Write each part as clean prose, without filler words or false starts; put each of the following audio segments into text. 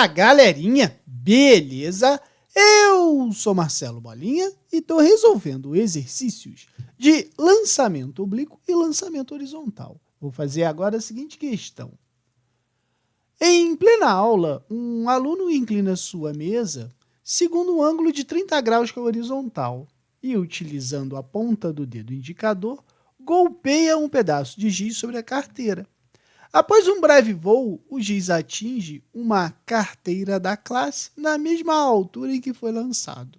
Fala, galerinha! Beleza? Eu sou Marcelo Bolinha e estou resolvendo exercícios de lançamento oblíquo e lançamento horizontal. Vou fazer agora a seguinte questão. Em plena aula, um aluno inclina sua mesa segundo um ângulo de 30 graus que é horizontal e, utilizando a ponta do dedo indicador, golpeia um pedaço de giz sobre a carteira. Após um breve voo, o giz atinge uma carteira da classe na mesma altura em que foi lançado.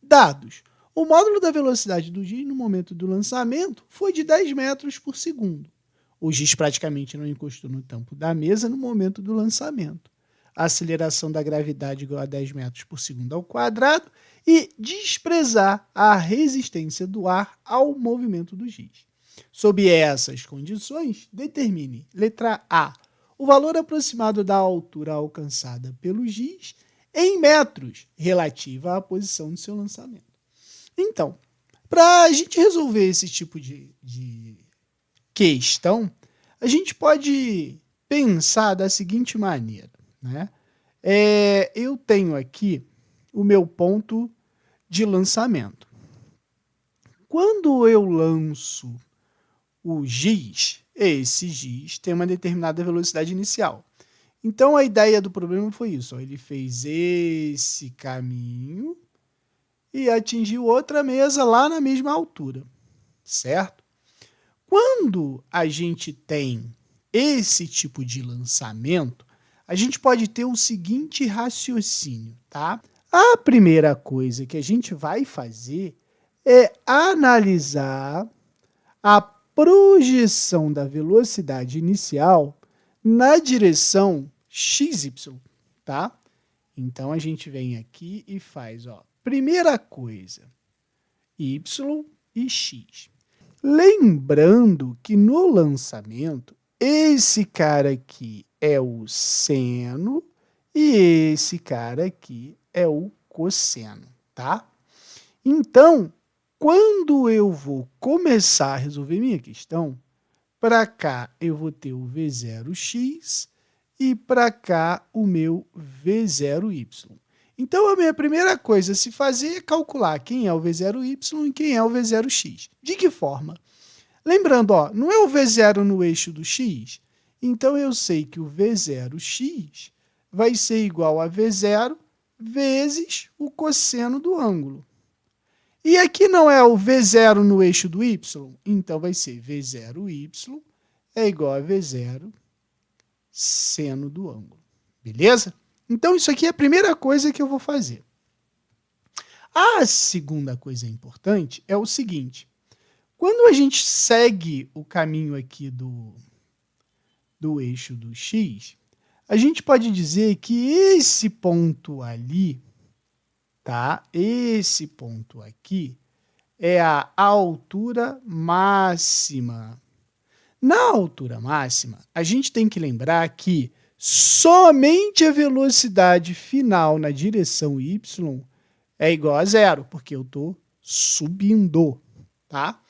Dados: o módulo da velocidade do giz no momento do lançamento foi de 10 metros por segundo. O giz praticamente não encostou no tampo da mesa no momento do lançamento. A aceleração da gravidade igual a 10 metros por segundo ao quadrado e desprezar a resistência do ar ao movimento do giz. Sob essas condições, determine, letra A, o valor aproximado da altura alcançada pelo giz em metros relativa à posição do seu lançamento. Então, para a gente resolver esse tipo de questão, a gente pode pensar da seguinte maneira, né? Eu tenho aqui o meu ponto de lançamento. Quando eu lanço o giz, esse giz tem uma determinada velocidade inicial. Então, a ideia do problema foi isso. Ele fez esse caminho e atingiu outra mesa lá na mesma altura, certo? Quando a gente tem esse tipo de lançamento, a gente pode ter o seguinte raciocínio, tá? A primeira coisa que a gente vai fazer é analisar a projeção da velocidade inicial na direção XY, tá? Então, a gente vem aqui e faz, primeira coisa, Y e X. Lembrando que no lançamento, esse cara aqui é o seno e esse cara aqui é o cosseno, tá? Então, quando eu vou começar a resolver minha questão, para cá eu vou ter o V0x e para cá o meu V0y. Então, a minha primeira coisa a se fazer é calcular quem é o V0y e quem é o V0x. De que forma? Lembrando, não é o V0 no eixo do x? Então, eu sei que o V0x vai ser igual a V0 vezes o cosseno do ângulo. E aqui não é o V0 no eixo do y? Então, vai ser V0y é igual a V0 seno do ângulo. Beleza? Então, isso aqui é a primeira coisa que eu vou fazer. A segunda coisa importante é o seguinte. Quando a gente segue o caminho aqui do eixo do x, a gente pode dizer que esse ponto ali, tá? Esse ponto aqui é a altura máxima. Na altura máxima, a gente tem que lembrar que somente a velocidade final na direção y é igual a zero, porque eu estou subindo, tá?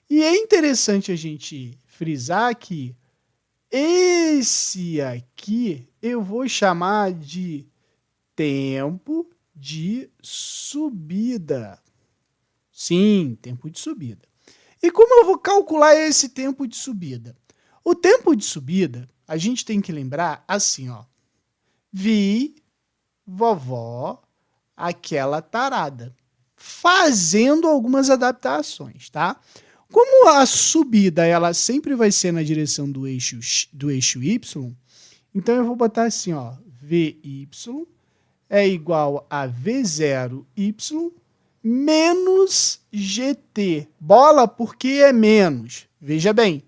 E é interessante a gente frisar que esse aqui eu vou chamar de tempo de subida. Sim, tempo de subida. E como eu vou calcular esse tempo de subida? O tempo de subida, a gente tem que lembrar assim, vi vovó aquela tarada, fazendo algumas adaptações, tá? Como a subida ela sempre vai ser na direção do eixo y, então eu vou botar assim, vy é igual a v0y menos gt. Bola porque é menos. Veja bem,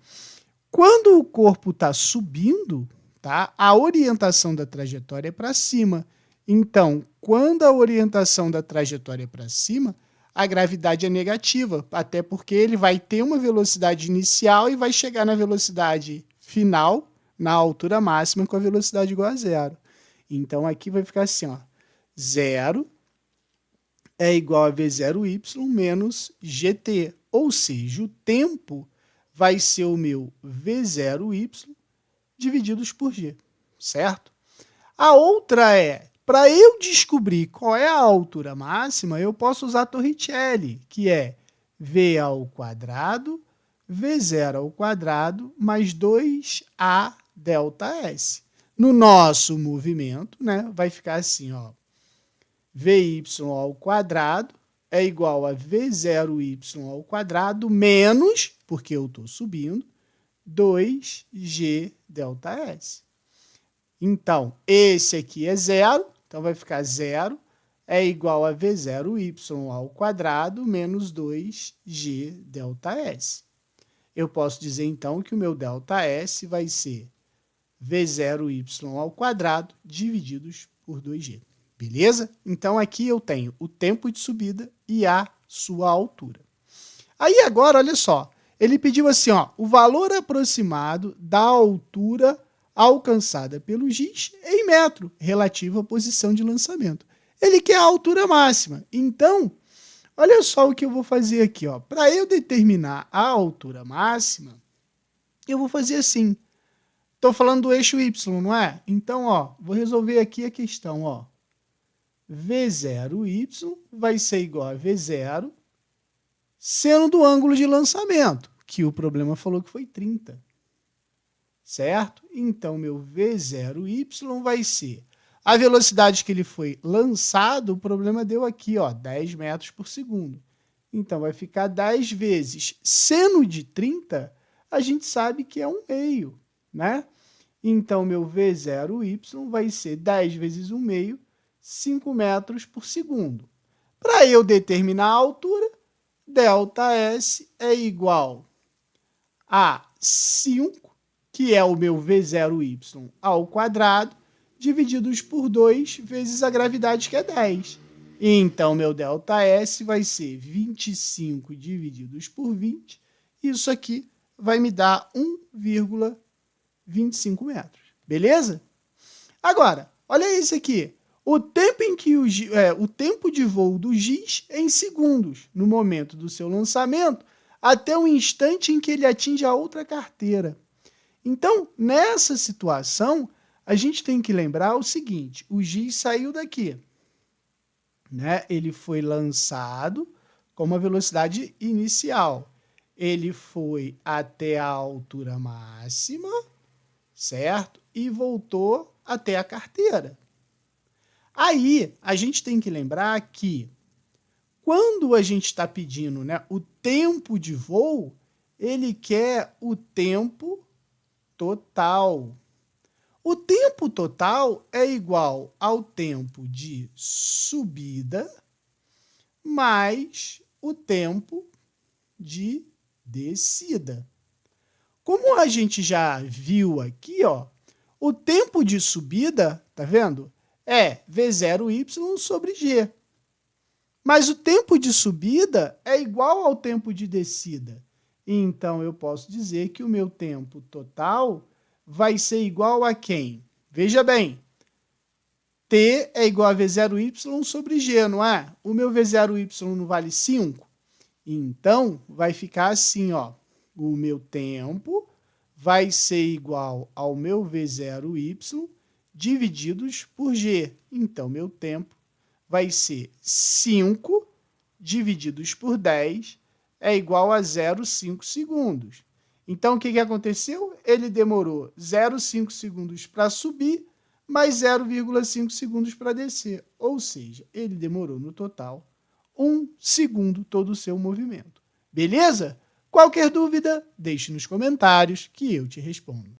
quando o corpo está subindo, tá, a orientação da trajetória é para cima. Então, quando a orientação da trajetória é para cima, a gravidade é negativa, até porque ele vai ter uma velocidade inicial e vai chegar na velocidade final, na altura máxima, com a velocidade igual a zero. Então, aqui vai ficar assim, 0 é igual a V0y menos gt, ou seja, o tempo vai ser o meu V0y divididos por g, certo? A outra é, para eu descobrir qual é a altura máxima, eu posso usar Torricelli, que é v ao quadrado, v0 ao quadrado, mais 2a ΔS. No nosso movimento, né, vai ficar assim, ó, vy ao quadrado é igual a v0y ao quadrado menos, porque eu estou subindo, 2g ΔS. Então, esse aqui é zero, então vai ficar zero, é igual a v0y ao quadrado menos 2g ΔS. Eu posso dizer, então, que o meu ΔS vai ser v0y ao quadrado divididos por 2g. Beleza? Então, aqui eu tenho o tempo de subida e a sua altura. Aí, agora, olha só, ele pediu assim, ó, o valor aproximado da altura alcançada pelo giz em metro, relativo à posição de lançamento. Ele quer a altura máxima. Então, olha só o que eu vou fazer aqui, ó. Para eu determinar a altura máxima, eu vou fazer assim. Estou falando do eixo y, não é? Então, ó, vou resolver aqui a questão, ó. V0y vai ser igual a V0 seno do ângulo de lançamento, que o problema falou que foi 30. Certo? Então, meu V0y vai ser a velocidade que ele foi lançado, o problema deu aqui, ó, 10 metros por segundo. Então, vai ficar 10 vezes seno de 30, a gente sabe que é 1/2, né? Então, meu V0y vai ser 10 vezes 1/2, 5 metros por segundo. Para eu determinar a altura, ΔS é igual a 5, que é o meu V0y ao quadrado, divididos por 2 vezes a gravidade, que é 10. Então, meu ΔS vai ser 25 divididos por 20. Isso aqui vai me dar 1,25 metros. Beleza? Agora, olha isso aqui. O tempo em que o tempo de voo do giz em segundos, no momento do seu lançamento, até o instante em que ele atinge a outra carteira. Então, nessa situação, a gente tem que lembrar o seguinte, o giz saiu daqui, né? Ele foi lançado com uma velocidade inicial. Ele foi até a altura máxima, certo? E voltou até a carteira. Aí, a gente tem que lembrar que, quando a gente está pedindo, né, o tempo de voo, ele quer o tempo total. O tempo total é igual ao tempo de subida mais o tempo de descida. Como a gente já viu aqui, ó, o tempo de subida, tá vendo? É V0y sobre g. Mas o tempo de subida é igual ao tempo de descida. Então, eu posso dizer que o meu tempo total vai ser igual a quem? Veja bem, T é igual a V0y sobre g, não é? O meu V0y não vale 5? Então, vai ficar assim, ó. O meu tempo vai ser igual ao meu V0y divididos por g. Então, meu tempo vai ser 5 divididos por 10 é igual a 0,5 segundos. Então, o que aconteceu? Ele demorou 0,5 segundos para subir, mais 0,5 segundos para descer. Ou seja, ele demorou no total 1 segundo todo o seu movimento. Beleza? Qualquer dúvida, deixe nos comentários que eu te respondo.